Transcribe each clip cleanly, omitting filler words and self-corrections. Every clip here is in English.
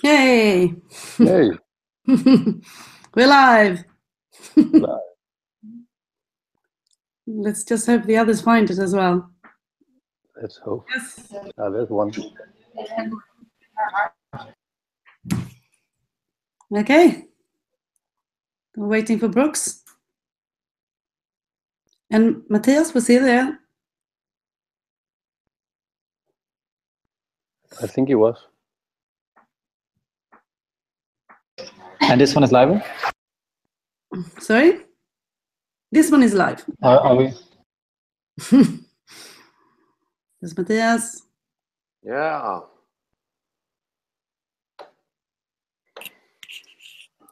Yay! Hey. We're live. Live. Let's just hope the others find it as well. Let's hope. Yes. There's one. Okay. We're waiting for Brooks. And Matthias, was he there? I think he was. And this one is live? Sorry? This one is live. Are we? There's Matthias. Yeah.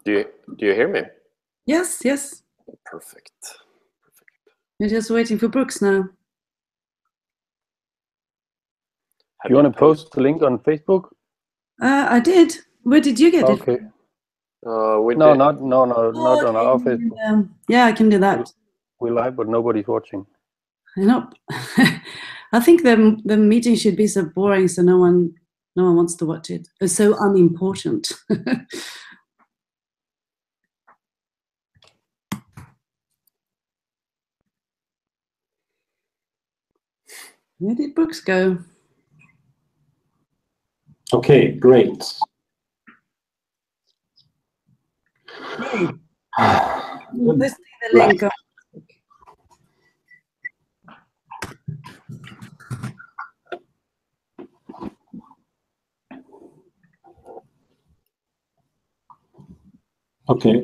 Do you hear me? Yes, yes. Perfect. We're just waiting for Brooks now. You want to post the link on Facebook? I did. Where did you get it? Okay. We No, did. not on our Facebook. Yeah, I can do that. We're live, but nobody's watching. I know. I think the meeting should be so boring, so no one wants to watch it. It's so unimportant. Where did Brooks go? Okay, great. Let's see the link. Okay.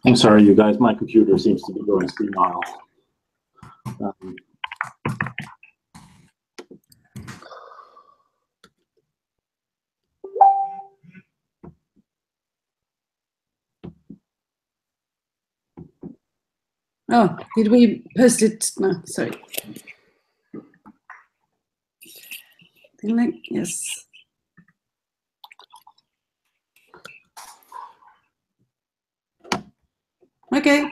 I'm sorry, you guys. My computer seems to be going senile. Oh, did we post it? No, sorry. Yes. Okay.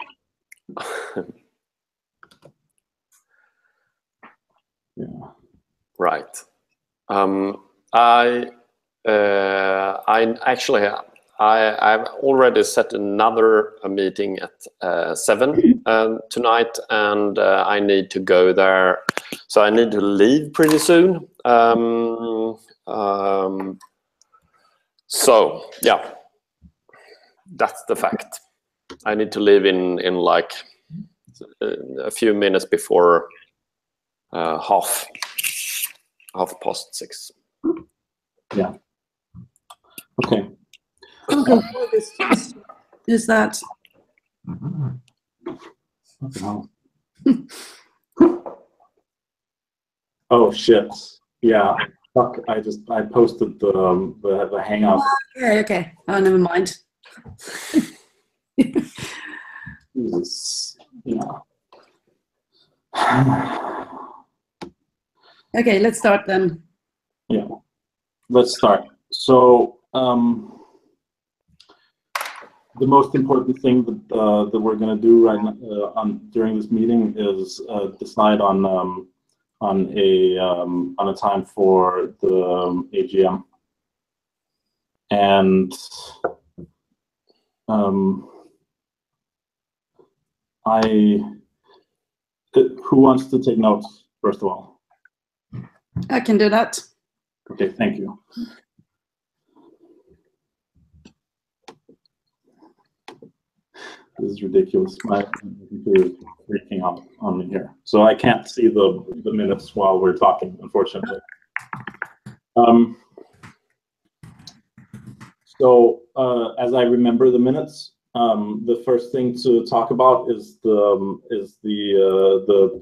Yeah. Right. I've already set another meeting at 7 tonight, and I need to go there. So I need to leave pretty soon. So yeah, that's the fact. I need to leave in like a few minutes before 6:30. Yeah. Okay. Okay. Is that? Oh shit! Yeah. Fuck! I posted the Hangout. Okay. Oh, never mind. Jesus. Yeah. Okay, let's start then. Yeah. Let's start. So the most important thing that we're going to do right now during this meeting is decide on a time for the AGM, and who wants to take notes first of all? I can do that. Okay, thank you. This is ridiculous. My computer is freaking out on me here, so I can't see the minutes while we're talking, unfortunately. So as I remember the minutes, the first thing to talk about is the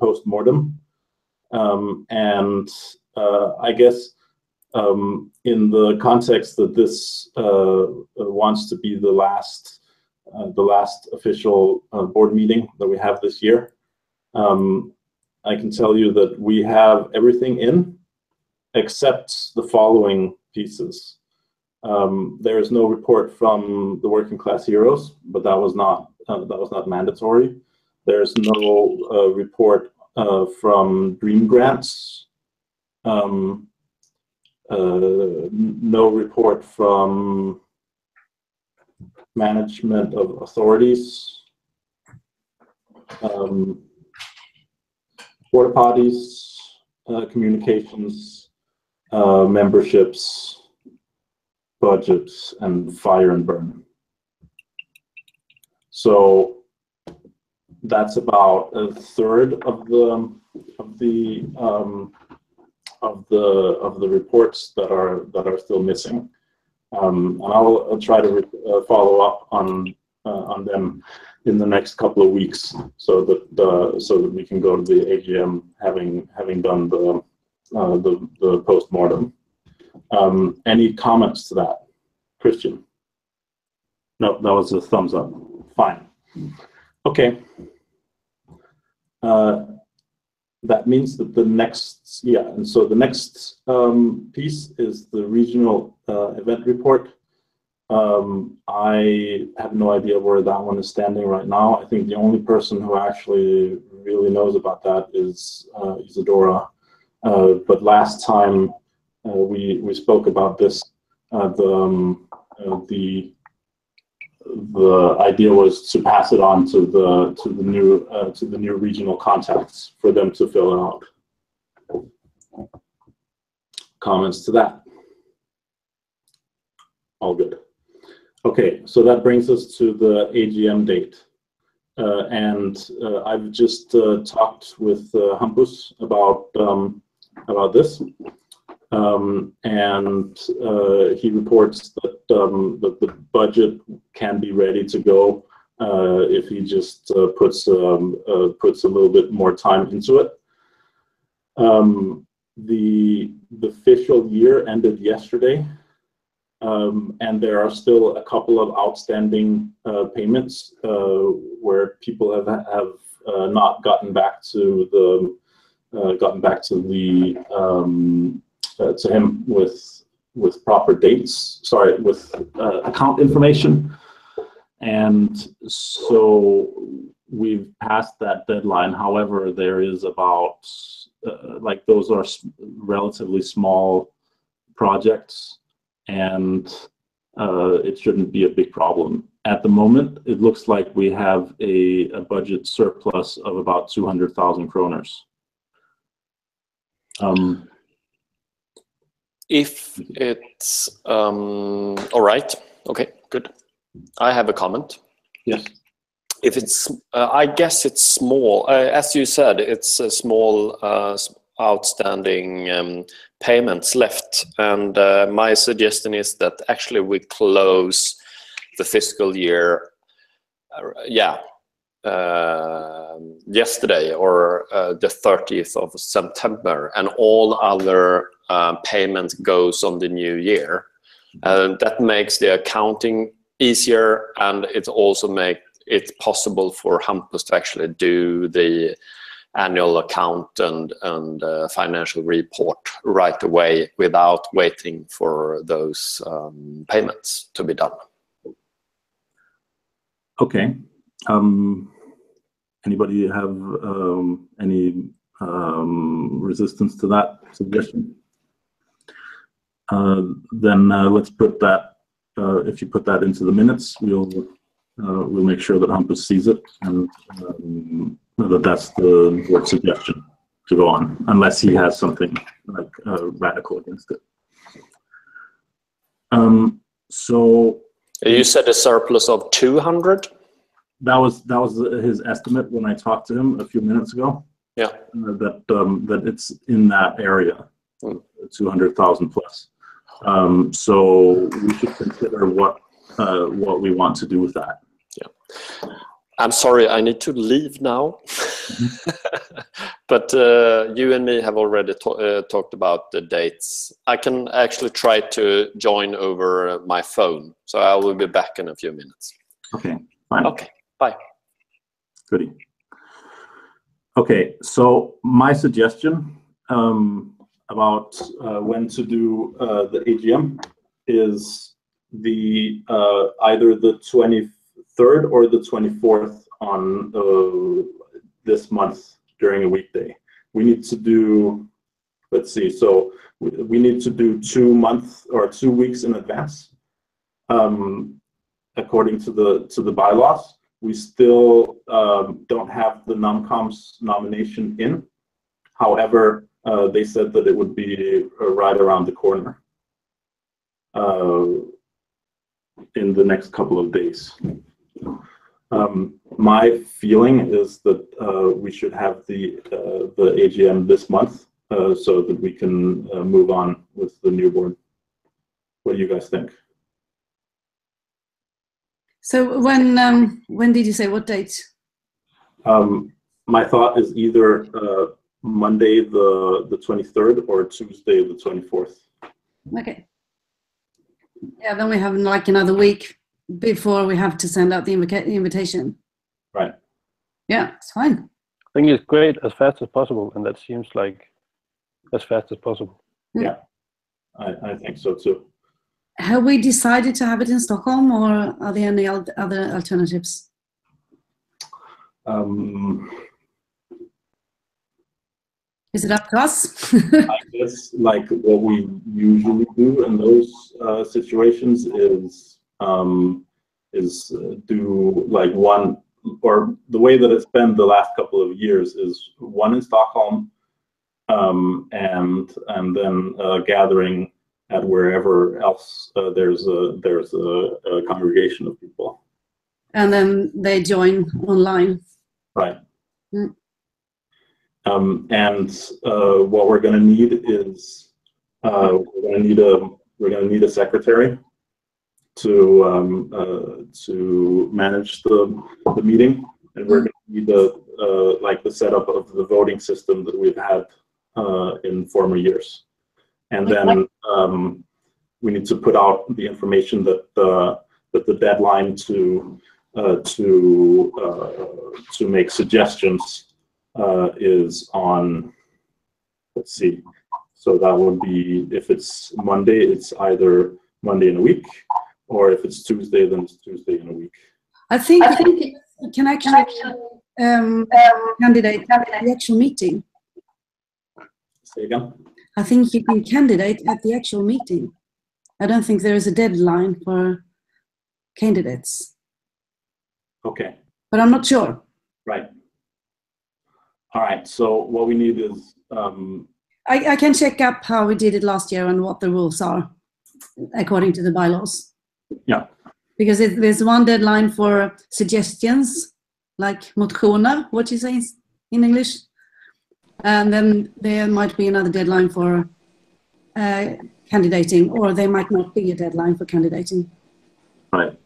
post-mortem, and I guess in the context that this wants to be the last official board meeting that we have this year, I can tell you that we have everything in. except the following pieces. There is no report from the Working Class Heroes, but that was not mandatory. There's no report from Dream Grants. No report from Management of Authorities. Porta potties, communications, memberships, budgets, and fire and burn. So that's about a third of the reports that are still missing, and I'll try to follow up on them in the next couple of weeks, so that we can go to the AGM having done the post-mortem. Any comments to that, Christian? No, that was a thumbs up. Fine. Okay. That means that the next, and so the next piece is the regional event report. I have no idea where that one is standing right now. I think the only person who actually really knows about that is Isadora. But last time we spoke about this, the idea was to pass it on to the new regional contacts for them to fill out. Comments to that? All good. Okay, so that brings us to the AGM date, and I've just talked with Hampus about this. And he reports that the budget can be ready to go if he just puts a little bit more time into it. The official year ended yesterday, and there are still a couple of outstanding payments where people have not gotten back to him with proper dates. Sorry, with account information, and so we've passed that deadline. However, there is about those are relatively small projects, and it shouldn't be a big problem. At the moment, it looks like we have a budget surplus of about 200,000 kroners. If it's all right, okay, good. I have a comment. Yes. If it's, I guess it's small. As you said, it's a small outstanding payments left, and my suggestion is that actually we close the fiscal year. Yesterday or the 30th of September, and all other payment goes on the new year. That makes the accounting easier, and it also makes it possible for Hampus to actually do the annual account and financial report right away without waiting for those payments to be done. Okay. Anybody have any resistance to that suggestion? Then let's put that. If you put that into the minutes, we'll make sure that Hampus sees it, and that's the board suggestion to go on, unless he has something like radical against it. So you said a surplus of 200. That was his estimate when I talked to him a few minutes ago. Yeah. That it's in that area, 200,000 plus. So we should consider what we want to do with that. Yeah. I'm sorry, I need to leave now. But you and me have already talked about the dates. I can actually try to join over my phone, so I will be back in a few minutes. Okay, fine. Okay, bye. Goodie. Okay, so my suggestion, about when to do the AGM is the either the 23rd or the 24th on this month during a weekday. We need to do, let's see, so we need to do 2 months or 2 weeks in advance. According to the bylaws, we still don't have the non-coms nomination in. However, they said that it would be right around the corner in the next couple of days. My feeling is that we should have the AGM this month so that we can move on with the new board. What do you guys think? So when did you say, what date? My thought is either Monday the 23rd or Tuesday the 24th. Okay. Yeah, then we have like another week before we have to send out the invitation. Right. Yeah, it's fine. I think it's great as fast as possible, and that seems like as fast as possible. Yeah, I think so too. Have we decided to have it in Stockholm, or are there any other alternatives? Is it up to us? I guess like what we usually do in those situations is do like one, or the way that it's been the last couple of years is one in Stockholm, and then gathering at wherever else there's a congregation of people. And then they join online. Right. Mm. And what we're going to need is we're going to need a secretary to manage the meeting, and we're going to need like the setup of the voting system that we've had in former years, and then we need to put out the information that the deadline to make suggestions is on, let's see, so that would be, if it's Monday, it's either Monday in a week, or if it's Tuesday, then it's Tuesday in a week. I think you can actually candidate at the actual meeting. Say again? I think you can candidate at the actual meeting. I don't think there is a deadline for candidates. Okay. But I'm not sure. Right. All right, so what we need is... I can check up how we did it last year and what the rules are according to the bylaws. Yeah. Because there's one deadline for suggestions, like motioner, what you say in English. And then there might be another deadline for candidating, or there might not be a deadline for candidating. Right.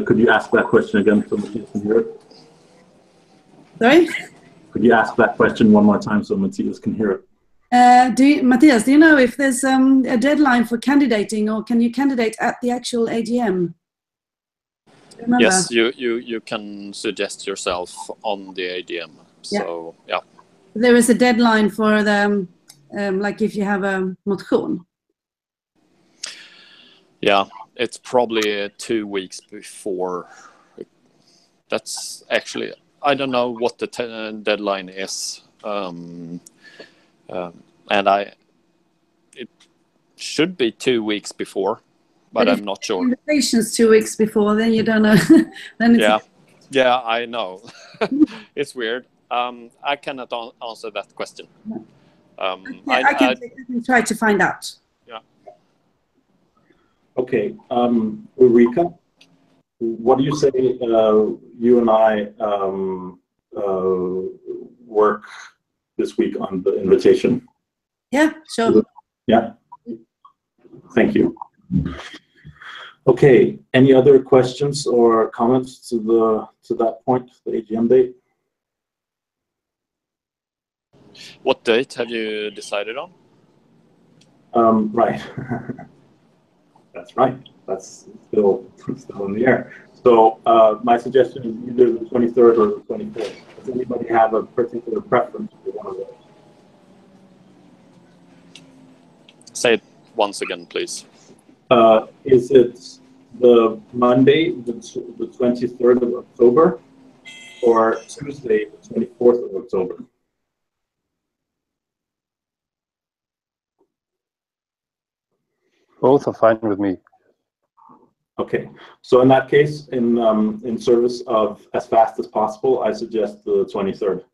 Could you ask that question again so Matthias can hear it? Sorry? Could you ask that question one more time so Matthias can hear it? Matthias, do you know if there's a deadline for candidating, or can you candidate at the actual AGM? Yes, you can suggest yourself on the AGM. So, yeah. There is a deadline for the, like if you have a motion. Yeah, it's probably 2 weeks before. That's actually, I don't know what the deadline is. And it should be 2 weeks before, but I'm not sure. Invitations 2 weeks before, then you don't know. Then it's yeah, I know. It's weird. I cannot answer that question. I can try to find out. Yeah. Okay, Ulrika, what do you say? You and I work this week on the invitation. Yeah, sure. Yeah. Thank you. Okay. Any other questions or comments to that point, the AGM date? What date have you decided on? Right. That's right. That's still in the air. So my suggestion is either the 23rd or the 24th. Does anybody have a particular preference for one of those? say it once again, please. Is it the Monday, the 23rd of October, or Tuesday, the 24th of October? Both are fine with me. Okay, so in that case, in service of as fast as possible, I suggest the 23rd.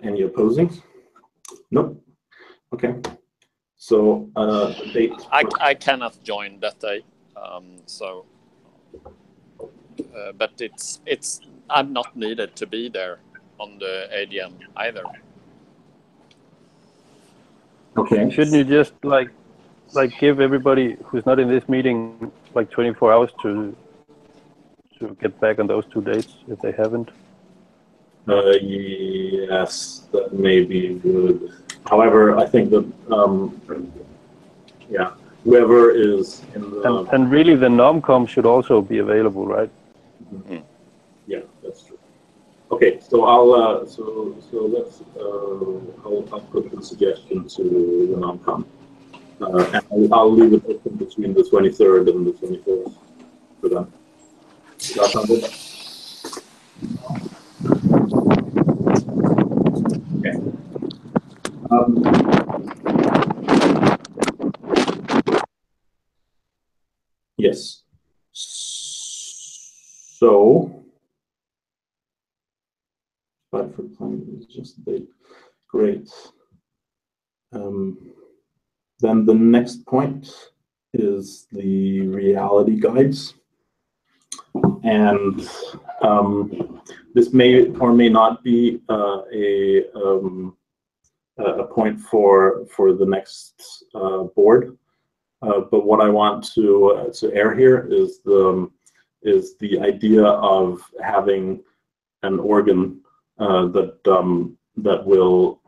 Any opposing? Nope. Okay. So the date. I cannot join that day, but I'm not needed to be there on the AGM either. Okay. Shouldn't you just like give everybody who's not in this meeting like 24 hours to get back on those 2 dates if they haven't? Yes, that may be good. However, I think that yeah, whoever is in the and really the nom-com should also be available, right? Mm-hmm. Yeah, that's true. Okay, so I'll so let's I'll put the suggestion to the nom-com, and I'll leave it open between the 23rd and the 24th for them. Does that sound good? Okay. Yes. So, but for time is just the great. Then the next point is the reality guides, and this may or may not be a point for the next board. But what I want to air here is the idea of having an organ that will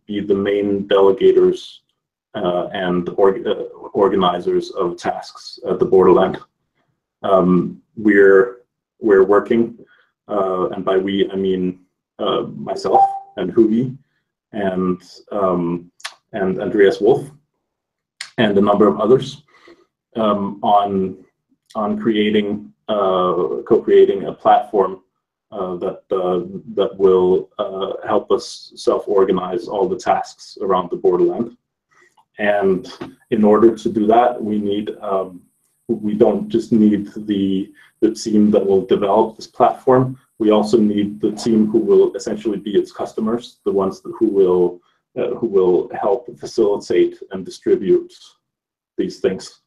be the main delegators and organizers of tasks at the Borderland. We're working, and by we I mean myself and Hugi and Andreas Wolf and a number of others on creating co-creating a platform that will help us self-organize all the tasks around the Borderland. And in order to do that, we need we don't just need the team that will develop this platform. We also need the team who will essentially be its customers, the ones who will help facilitate and distribute these things.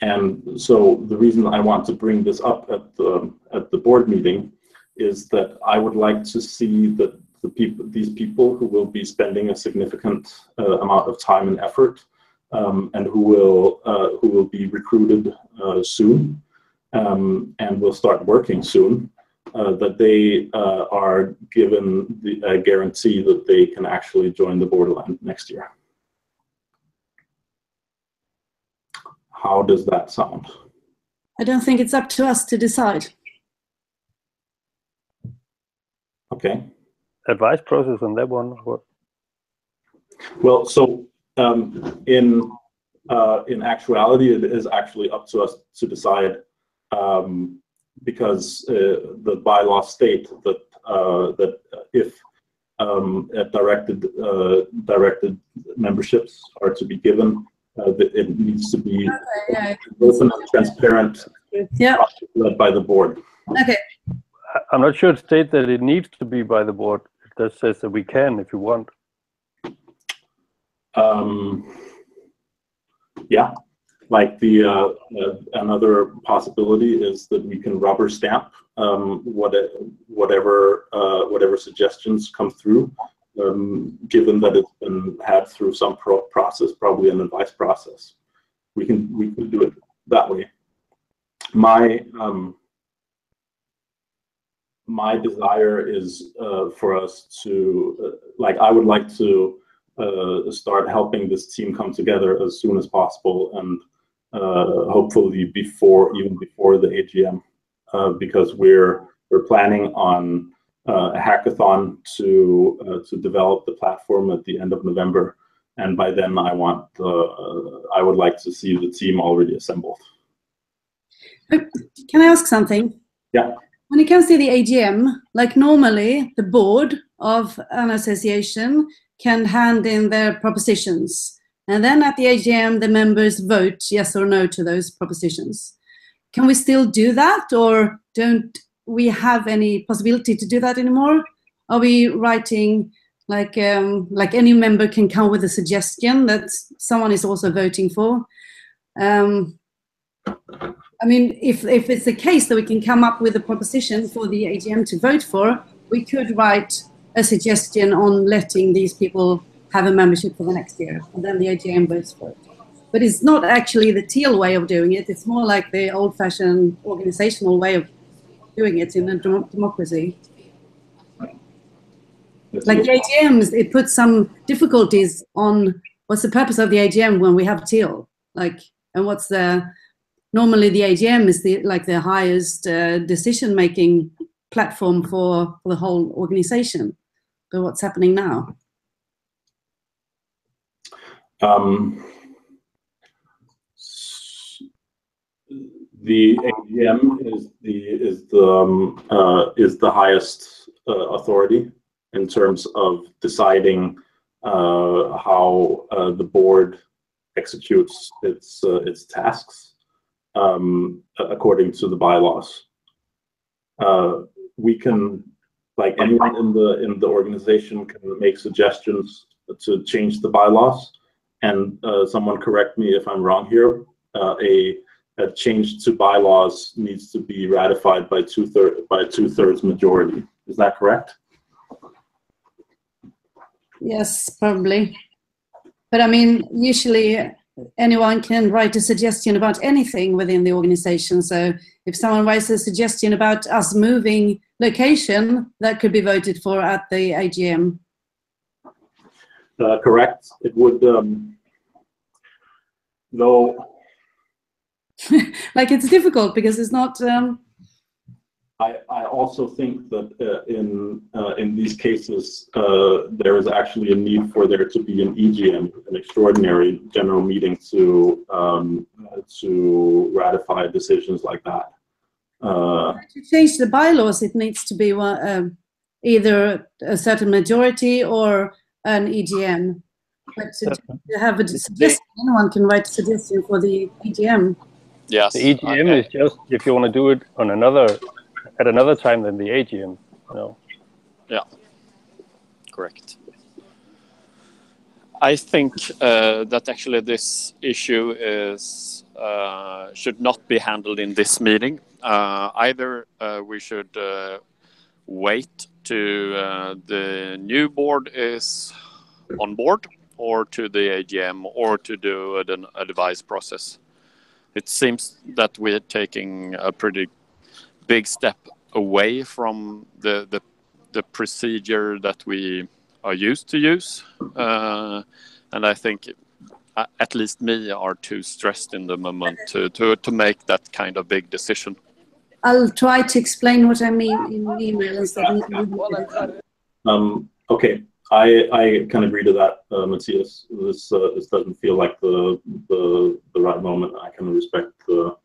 And so the reason I want to bring this up at the board meeting is that I would like to see that these people who will be spending a significant amount of time and effort, and who will be recruited soon, and will start working soon, that they are given the guarantee that they can actually join the Borderland next year. How does that sound? I don't think it's up to us to decide. Okay. Advice process on that one? What? Well, so in actuality, it is actually up to us to decide, because the bylaws state that that if directed memberships are to be given, that it needs to be open and transparent, led by the board. Okay. I'm not sure it states that it needs to be by the board. It just says that we can if you want. Yeah, like another possibility is that we can rubber stamp whatever suggestions come through, given that it's been had through some process, probably an advice process. We can do it that way. My desire is for us to I would like to start helping this team come together as soon as possible, and hopefully even before the AGM, because we're planning on a hackathon to develop the platform at the end of November, and by then I would like to see the team already assembled. Can I ask something? Yeah. When it comes to the AGM, like normally the board of an association can hand in their propositions, and then at the AGM the members vote yes or no to those propositions. Can we still do that, or don't we have any possibility to do that anymore? Are we writing like any member can come with a suggestion that someone is also voting for? I mean, if it's the case that we can come up with a proposition for the AGM to vote for, we could write a suggestion on letting these people have a membership for the next year, and then the AGM votes for it. But it's not actually the teal way of doing it. It's more like the old-fashioned organizational way of doing it in a democracy. Like the AGMs, it puts some difficulties on what's the purpose of the AGM when we have teal, like, and what's the. Normally, the AGM is the highest decision-making platform for the whole organization. But what's happening now? The AGM is the highest authority in terms of deciding how the board executes its tasks. According to the bylaws, we can, like anyone in the organization, can make suggestions to change the bylaws. And someone correct me if I'm wrong here. A change to bylaws needs to be ratified by two-thirds majority. Is that correct? Yes, probably. But I mean, usually anyone can write a suggestion about anything within the organization. So if someone writes a suggestion about us moving location, that could be voted for at the AGM. Correct. It would, though. Like, it's difficult because it's not. I also think that in these cases there is actually a need for there to be an EGM, an extraordinary general meeting, to ratify decisions like that. To change the bylaws, it needs to be either a certain majority or an EGM. But to have a suggestion, anyone can write a suggestion for the EGM. Yes. The EGM is just if you want to do it on at another time than the AGM. No. Yeah. Correct. I think that actually this issue is should not be handled in this meeting. Either we should wait to the new board is on board, or to the AGM, or to do an advice process. It seems that we're taking a pretty big step away from the procedure that we are used to use, and I think at least me are too stressed in the moment to make that kind of big decision. I'll try to explain what I mean in email instead. Okay, I can agree to that, Matthias. This doesn't feel like the right moment. I can respect the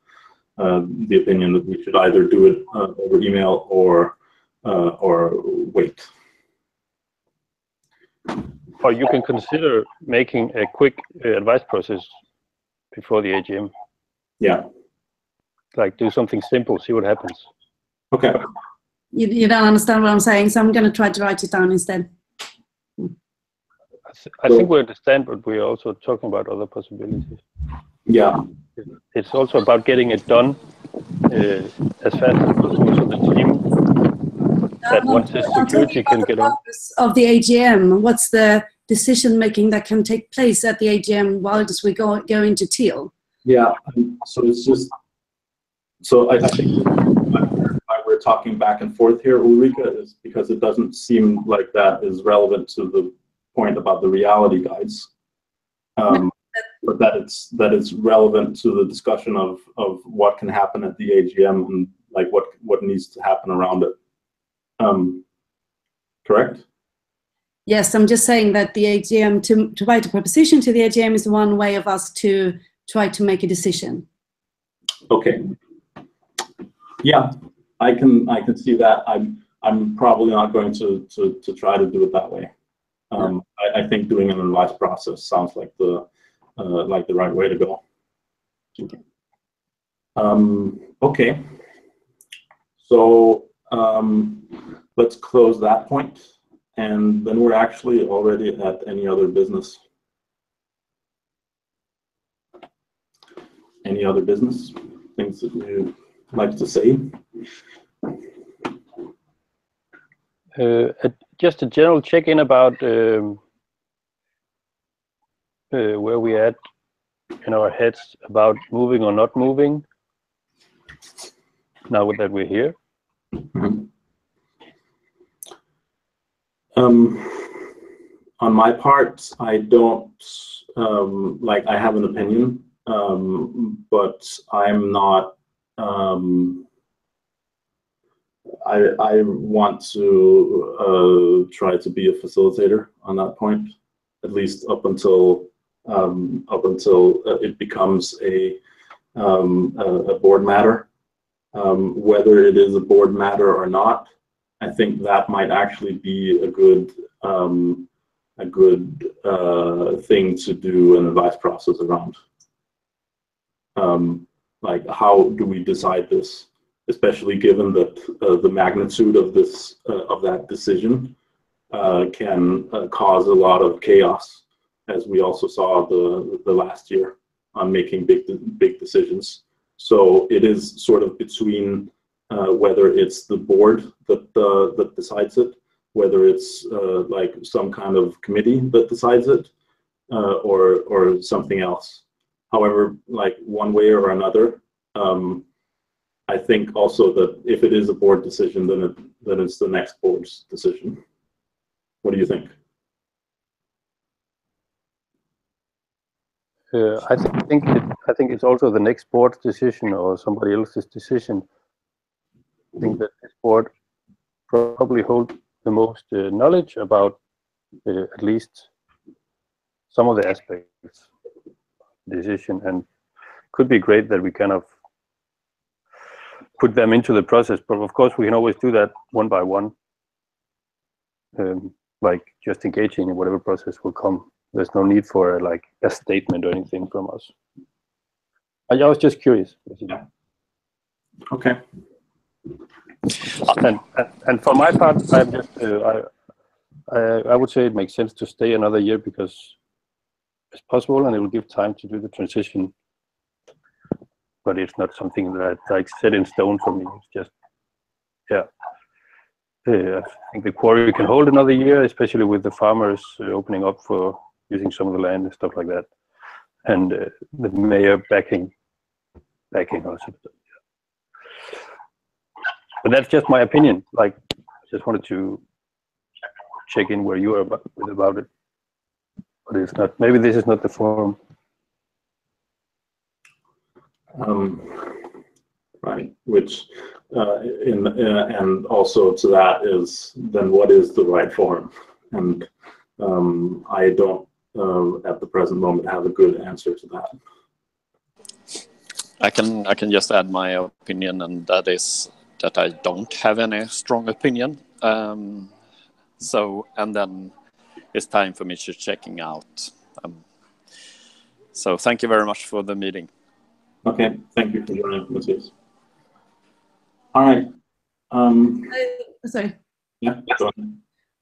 opinion that we should either do it over email or wait. Or you can consider making a quick advice process before the AGM. Yeah. Like do something simple, see what happens. Okay. You don't understand what I'm saying, so I'm going to try to write it down instead. I think we understand, but we're also talking about other possibilities. Yeah. It's also about getting it done as fast as possible, so the team that once the security can get on. Of the AGM, what's the decision making that can take place at the AGM while we go into teal? Yeah. So it's just. So I think why we're talking back and forth here, Ulrika, is because it doesn't seem like that is relevant to the point about the reality guides, but that it's relevant to the discussion of what can happen at the AGM and like what needs to happen around it. correct? Yes, I'm just saying that the AGM, to write a proposition to the AGM is one way of us to try to make a decision. Okay. Yeah, I can see that. I'm probably not going to try to do it that way. I think doing an advice process sounds like the right way to go. Okay. So let's close that point, and then we're actually already at any other business. Any other business? Things that you'd like to say? Just a general check-in about where we're at in our heads about moving or not moving, now that we're here. Mm-hmm. On my part, I don't I have an opinion, but I'm not. I want to try to be a facilitator on that point, at least up until it becomes a board matter. Whether it is a board matter or not, I think that might actually be a good thing to do an advice process around. Like, how do we decide this, especially given that the magnitude of this of that decision can cause a lot of chaos, as we also saw the last year on making big decisions. So it is sort of between whether it's the board that decides it, whether it's like some kind of committee that decides it, or something else. However, like one way or another, I think also that if it is a board decision, then it's the next board's decision. What do you think? I think it's also the next board's decision or somebody else's decision. I think that this board probably holds the most knowledge about at least some of the aspects of the decision, and could be great that we kind of put them into the process. But of course, we can always do that one by one, like just engaging in whatever process will come. There's no need for like a statement or anything from us. I was just curious. Yeah. Okay. And for my part, I'm just I would say it makes sense to stay another year because it's possible, and it will give time to do the transition. But it's not something that like set in stone for me. It's just, yeah. I think the quarry can hold another year, especially with the farmers opening up for using some of the land and stuff like that, and the mayor backing also. But that's just my opinion. Like, I just wanted to check in where you are about it. But it's not. Maybe this is not the forum. Right. Which, and also to that is then what is the right forum? And I don't at the present moment have a good answer to that. I can just add my opinion, and that is that I don't have any strong opinion. So, and then it's time for me to checking out. So thank you very much for the meeting. Okay, thank you for joining, Matthias. All right. Sorry. Yeah, go on.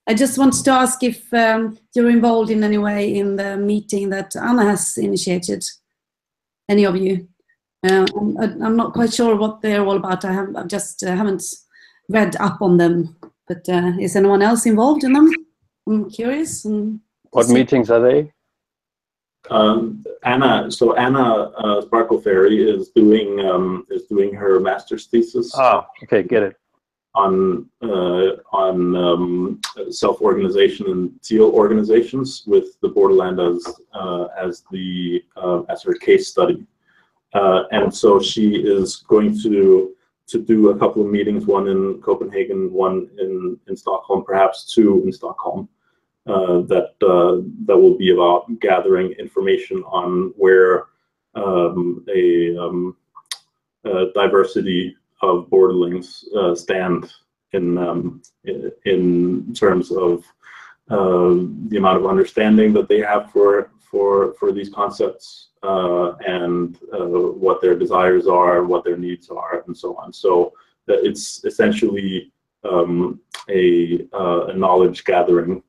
I just wanted to ask if you're involved in any way in the meeting that Anna has initiated, any of you. I'm not quite sure what they're all about. I just haven't read up on them. But is anyone else involved in them? I'm curious. What meetings are they? Anna Sparkle Fairy is doing her master's thesis. Oh, okay, get it. On self-organization and teal organizations, with the Borderland as her case study. And so she is going to do a couple of meetings, one in Copenhagen, one in Stockholm, perhaps two in Stockholm, that will be about gathering information on where a diversity of borderlings stand in terms of the amount of understanding that they have for these concepts, and what their desires are, what their needs are, and so on. So it's essentially a knowledge gathering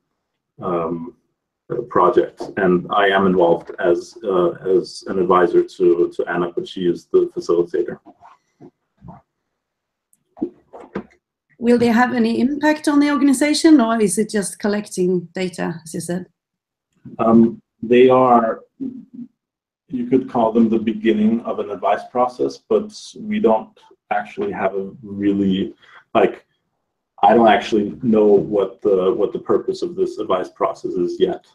project, and I am involved as an advisor to Anna, but she is the facilitator. Will they have any impact on the organization, or is it just collecting data, as you said? They are, you could call them the beginning of an advice process, but we don't actually have a really, like, I don't actually know what the purpose of this advice process is yet.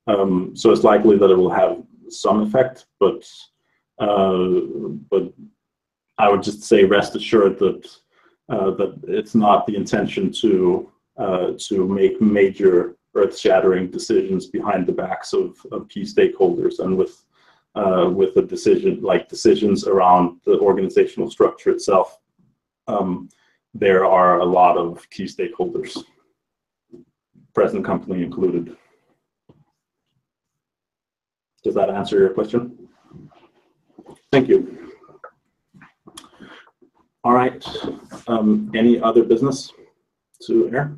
So it's likely that it will have some effect, but I would just say rest assured that that it's not the intention to make major earth-shattering decisions behind the backs of key stakeholders, and with a decisions around the organizational structure itself. There are a lot of key stakeholders, present company included. Does that answer your question? Thank you. All right. Any other business to air?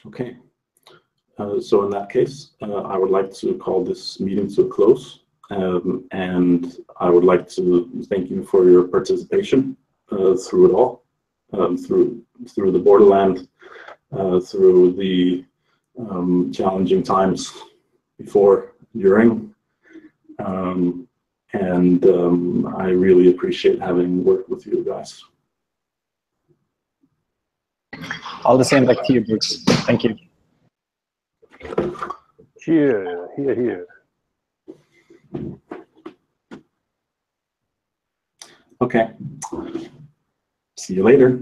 Okay. So in that case, I would like to call this meeting to a close, and I would like to thank you for your participation through it all, through the Borderland, through the challenging times before, during, and I really appreciate having worked with you guys. All the same back to you, Brooks. Thank you. Here, here, here. Okay. See you later.